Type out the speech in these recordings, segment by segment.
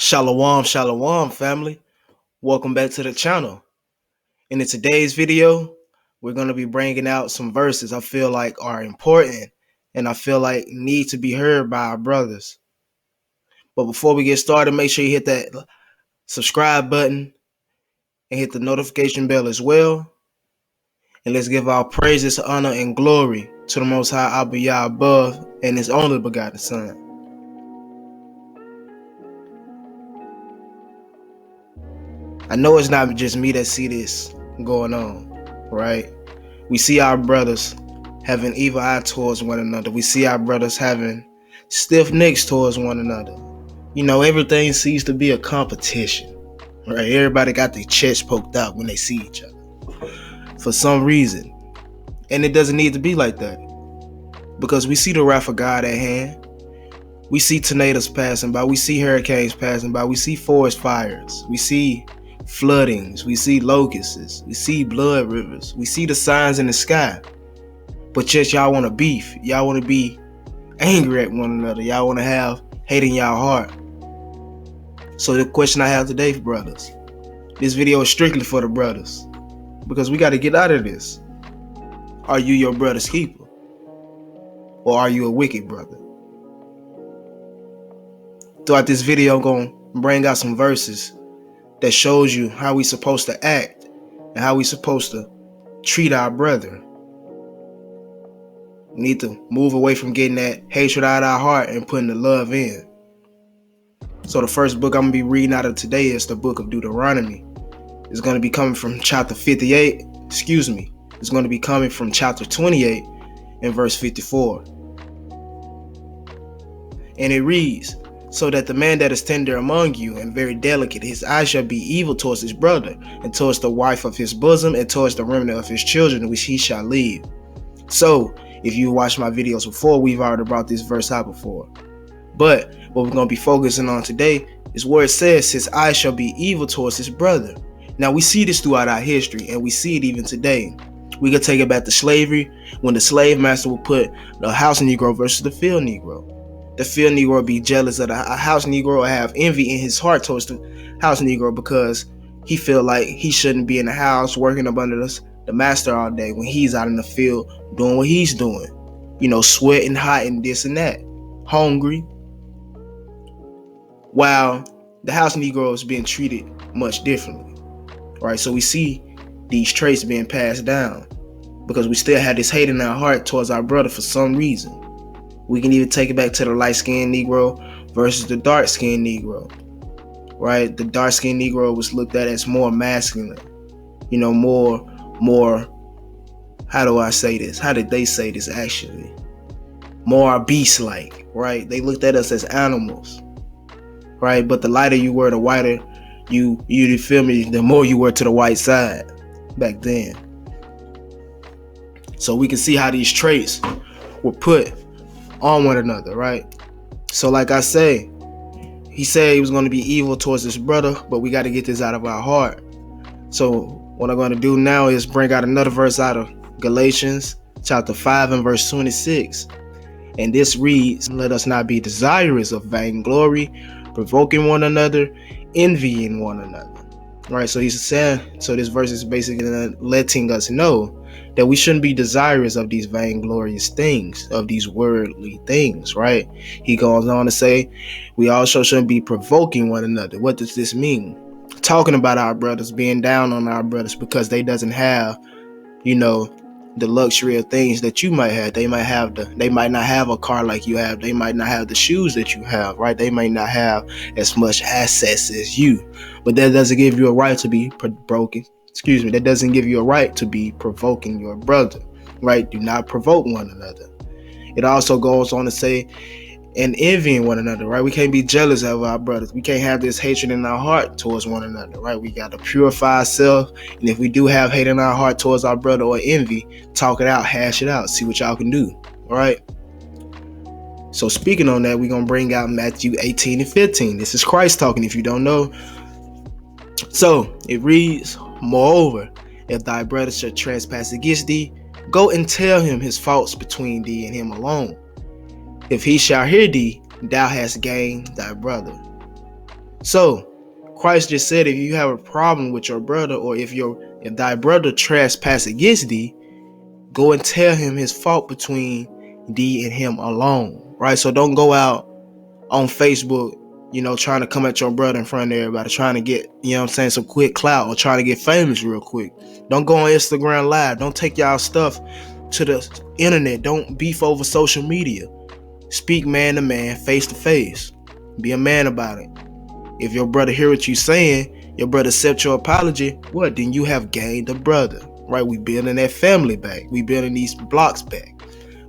Shalom, shalom, family. Welcome back to the channel. And in today's video, we're going to be bringing out some verses I feel like are important and I feel like need to be heard by our brothers. But before we get started, make sure you hit that subscribe button and hit the notification bell as well. And let's give our praises, honor, and glory to the Most High Abba Yah above and His only begotten Son. I know it's not just me that see this going on, right? We see our brothers having evil eye towards one another. We see our brothers having stiff necks towards one another. You know, everything seems to be a competition, right? Everybody got their chest poked out when they see each other for some reason. And it doesn't need to be like that, because we see the wrath of God at hand. We see tornadoes passing by. We see hurricanes passing by. We see forest fires. We see floodings. We see locusts. We see blood rivers. We see the signs in the sky. But yet y'all want to beef. Y'all want to be angry at one another. Y'all want to have hate in y'all heart. So the question I have today, brothers, this video is strictly for the brothers, because we got to get out of this. Are you your brother's keeper? Or are you a wicked brother? Throughout this video, I'm going to bring out some verses that shows you how we supposed to act and how we supposed to treat our brother. We need to move away from getting that hatred out of our heart and putting the love in. So the first book I'm going to be reading out of today is the book of Deuteronomy. It's going to be coming from chapter 58. It's going to be coming from chapter 28 and verse 54. And it reads, "So that the man that is tender among you and very delicate, his eye shall be evil towards his brother, and towards the wife of his bosom, and towards the remnant of his children, which he shall leave." So, if you watched my videos before, we've already brought this verse out before. But what we're going to be focusing on today is where it says his eye shall be evil towards his brother. Now, we see this throughout our history, and we see it even today. We could take it back to slavery, when the slave master would put the house Negro versus the field Negro. The field Negro would be jealous of the house Negro, or have envy in his heart towards the house Negro, because he feel like he shouldn't be in the house working up under the master all day when he's out in the field doing what he's doing. You know, sweating hot and this and that. Hungry. While the house Negro is being treated much differently. Right? So we see these traits being passed down, because we still have this hate in our heart towards our brother for some reason. We can even take it back to the light-skinned Negro versus the dark-skinned Negro, right? The dark-skinned Negro was looked at as more masculine, you know, more, how do I say this? How did they say this actually? More beast-like, right? They looked at us as animals, right? But the lighter you were, the whiter you feel me, the more you were to the white side back then. So we can see how these traits were put on one another, right? So like I say, he said he was going to be evil towards his brother, but we got to get this out of our heart. So what I'm going to do now is bring out another verse out of Galatians chapter 5 and verse 26. And this reads, "Let us not be desirous of vainglory, provoking one another, envying one another." Right, so he's saying, so this verse is basically letting us know that we shouldn't be desirous of these vainglorious things, of these worldly things, right? He goes on to say, we also shouldn't be provoking one another. What does this mean? Talking about our brothers, being down on our brothers because they doesn't have, you know, the luxury of things that you might have. They might not have a car like you have. They might not have the shoes that you have, right? They might not have as much assets as you. But that doesn't give you a right to be that doesn't give you a right to be provoking your brother, right? Do not provoke one another. It also goes on to say, and envying one another, right? We can't be jealous of our brothers. We can't have this hatred in our heart towards one another, right? We got to purify ourselves. And if we do have hate in our heart towards our brother or envy, talk it out, hash it out, see what y'all can do, all right? So speaking on that, we're going to bring out Matthew 18 and 15. This is Christ talking, if you don't know. So it reads, "Moreover, if thy brother shall trespass against thee, go and tell him his faults between thee and him alone. If he shall hear thee, thou hast gained thy brother." So Christ just said, if you have a problem with your brother, or if thy brother trespass against thee, go and tell him his fault between thee and him alone. Right? So don't go out on Facebook, trying to come at your brother in front of everybody, trying to get, some quick clout, or trying to get famous real quick. Don't go on Instagram Live. Don't take y'all stuff to the internet. Don't beef over social media. Speak man to man, face to face. Be a man about it. If your brother hear what you saying, your brother accept your apology, what? Then you have gained a brother, right? We building that family back. We building these blocks back.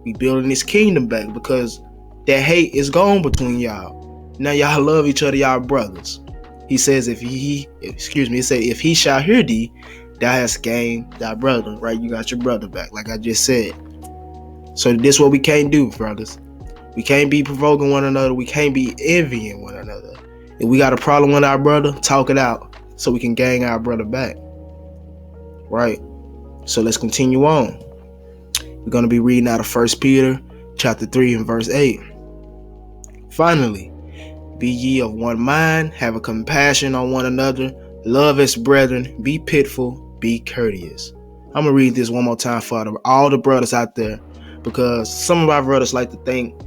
We building this kingdom back, because that hate is gone between y'all. Now y'all love each other, y'all brothers. He says, it say, if he shall hear thee, thou hast gained thy brother, right? You got your brother back, like I just said. So this is what we can't do, brothers. We can't be provoking one another. We can't be envying one another. If we got a problem with our brother, talk it out so we can gain our brother back. Right? So let's continue on. We're going to be reading out of 1 Peter chapter 3 and verse 8. Finally, be ye of one mind, have a compassion on one another, love as brethren, be pitiful, be courteous. I'm going to read this one more time for all the brothers out there, because some of our brothers like to think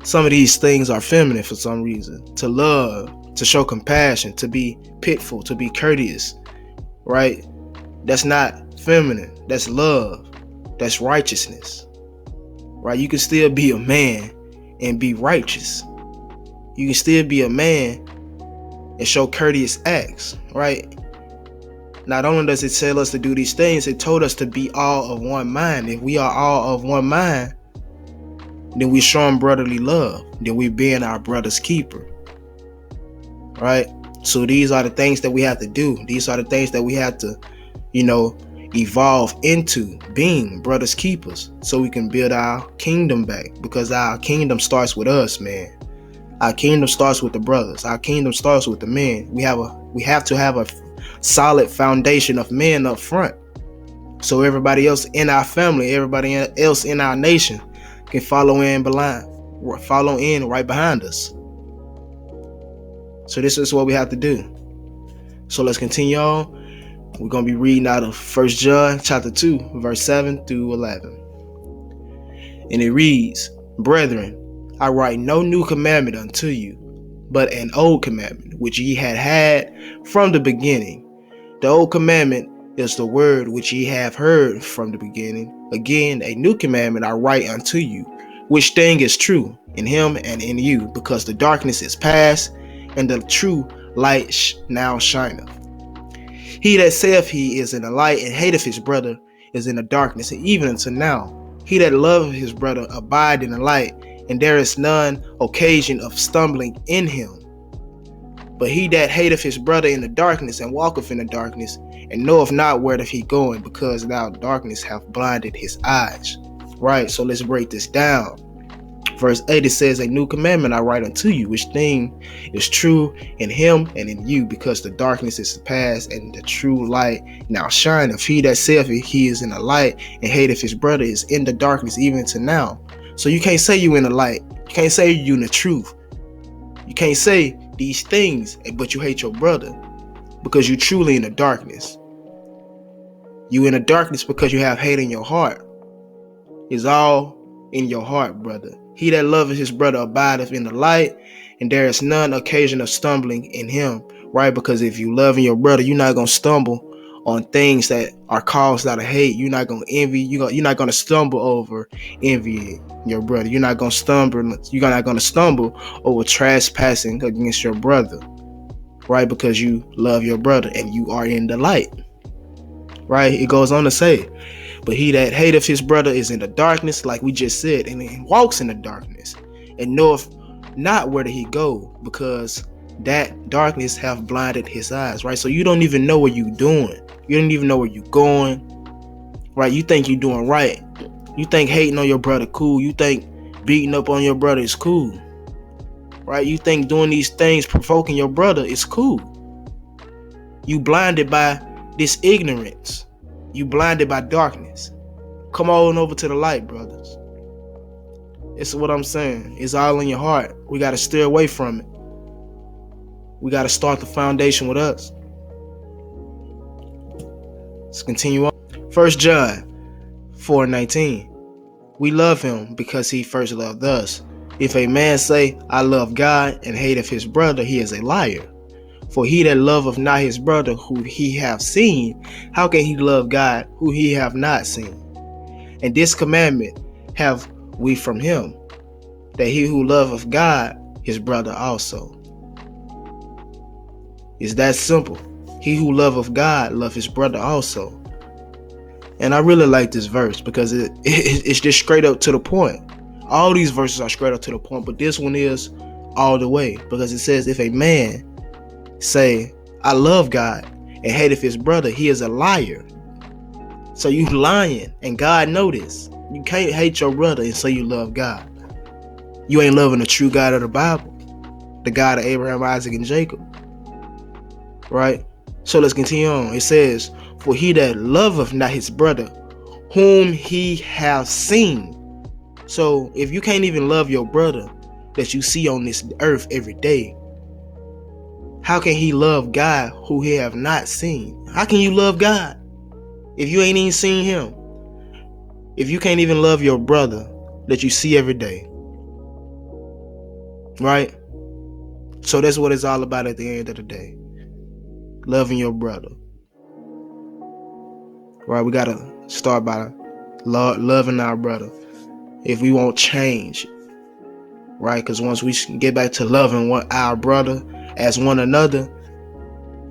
some of these things are feminine for some reason. To love, to show compassion, to be pitiful, to be courteous, right? That's not feminine. That's love. That's righteousness, right? You can still be a man and be righteous. You can still be a man and show courteous acts, right? Not only does it tell us to do these things, it told us to be all of one mind. If we are all of one mind, then we showing brotherly love. Then we being our brother's keeper, right? So these are the things that we have to do. These are the things that we have to, evolve into being brothers keepers, so we can build our kingdom back. Because our kingdom starts with us, man. Our kingdom starts with the brothers. Our kingdom starts with the men. We have to have a solid foundation of men up front, so everybody else in our family, everybody else in our nation can follow in right behind us. So this is what we have to do. So let's continue on. We're going to be reading out of 1 John chapter 2, verse 7 through 11. And it reads, Brethren, I write no new commandment unto you, but an old commandment, which ye had from the beginning. The old commandment is the word which ye have heard from the beginning. Again, a new commandment I write unto you, which thing is true in him and in you, because the darkness is past, and the true light now shineth. He that saith he is in the light and hateth his brother is in the darkness, and even until now. He that loveth his brother abide in the light, and there is none occasion of stumbling in him. But he that hateth his brother in the darkness, and walketh in the darkness, and knoweth not where he goeth, because now darkness hath blinded his eyes. Right, so let's break this down. Verse 8, it says, A new commandment I write unto you, which thing is true in him and in you, because the darkness is past, and the true light now shineth. He that saith he is in the light, and hateth his brother, is in the darkness even to now. So you can't say you in the light. You can't say you in the truth. You can't say these things, but you hate your brother, because you truly in the darkness. You in the darkness because you have hate in your heart. It's all in your heart, brother. He that loveth his brother abideth in the light, and there is none occasion of stumbling in him, right? Because if you love your brother, you're not going to stumble on things that are caused out of hate. You're not going to envy. You're not going to stumble over envying your brother. You're not going to stumble over trespassing against your brother, right? Because you love your brother and you are in the light, right? It goes on to say, but he that hateth his brother is in the darkness, like we just said, and he walks in the darkness, and knoweth not where he go, because that darkness hath blinded his eyes, right? So you don't even know what you're doing. You don't even know where you're going, right? You think you're doing right. You think hating on your brother cool. You think beating up on your brother is cool, right? You think doing these things, provoking your brother, is cool. You blinded by this ignorance. You blinded by darkness. Come on over to the light, brothers. It's what I'm saying. It's all in your heart. We got to steer away from it. We got to start the foundation with us. Let's continue on. 1 John 4:19. We love him because he first loved us. If a man say, I love God, and hateth his brother, he is a liar. For he that loveth not his brother who he hath seen, how can he love God who he hath not seen? And this commandment have we from him, that he who loveth God, his brother also. It's that simple. He who loveth God, love his brother also. And I really like this verse because it's just straight up to the point. All these verses are straight up to the point, but this one is all the way, because it says, if a man say, I love God, and hateth his brother, he is a liar. So you lying, and God know this. You can't hate your brother and say you love God. You ain't loving the true God of the Bible, the God of Abraham, Isaac, and Jacob. Right? So let's continue on. It says, for he that loveth not his brother, whom he hath seen. So if you can't even love your brother that you see on this earth every day, how can he love God who he have not seen? How can you love God if you ain't even seen him? If you can't even love your brother that you see every day. Right? So that's what it's all about at the end of the day. Loving your brother. Right? We gotta start by loving our brother if we want change. Right? Because once we get back to loving our brother as one another,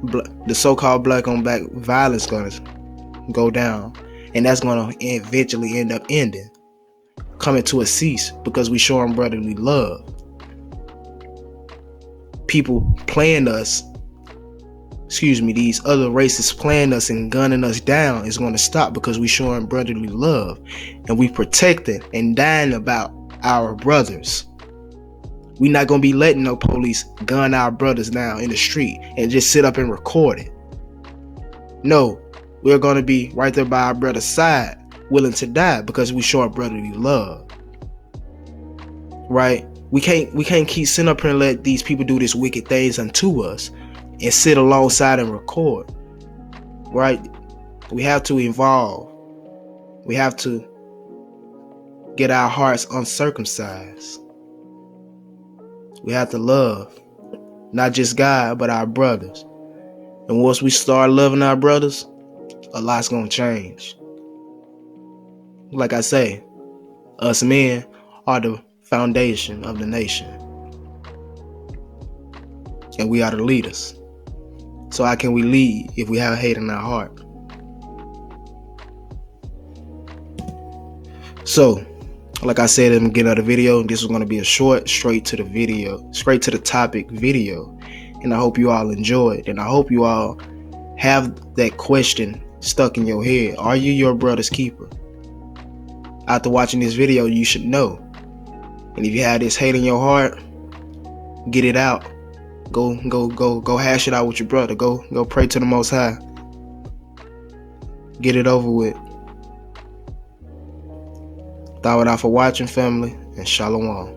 the so-called black on black violence gonna go down, and that's gonna eventually end up coming to a cease, because we show them brotherly love. People playing us, these other races playing us and gunning us down is going to stop, because we showing brotherly love and we protecting and dying about our brothers. We not going to be letting no police gun our brothers down in the street and just sit up and record it. No, we're going to be right there by our brother's side, willing to die, because we show brotherly love. Right? We can't keep sitting up here and let these people do these wicked things unto us and sit alongside and record. Right? We have to evolve. We have to get our hearts uncircumcised. We have to love not just God, but our brothers. And once we start loving our brothers, a lot's gonna change. Like I say, us men are the foundation of the nation, and we are the leaders. So how can we lead if we have hate in our heart? So, like I said in the beginning of the video, this is going to be a short, straight to the topic video. And I hope you all enjoyed. And I hope you all have that question stuck in your head. Are you your brother's keeper? After watching this video, you should know. And if you have this hate in your heart, get it out. Go hash it out with your brother. Go pray to the Most High. Get it over with. Thank you for watching, family, and shalom.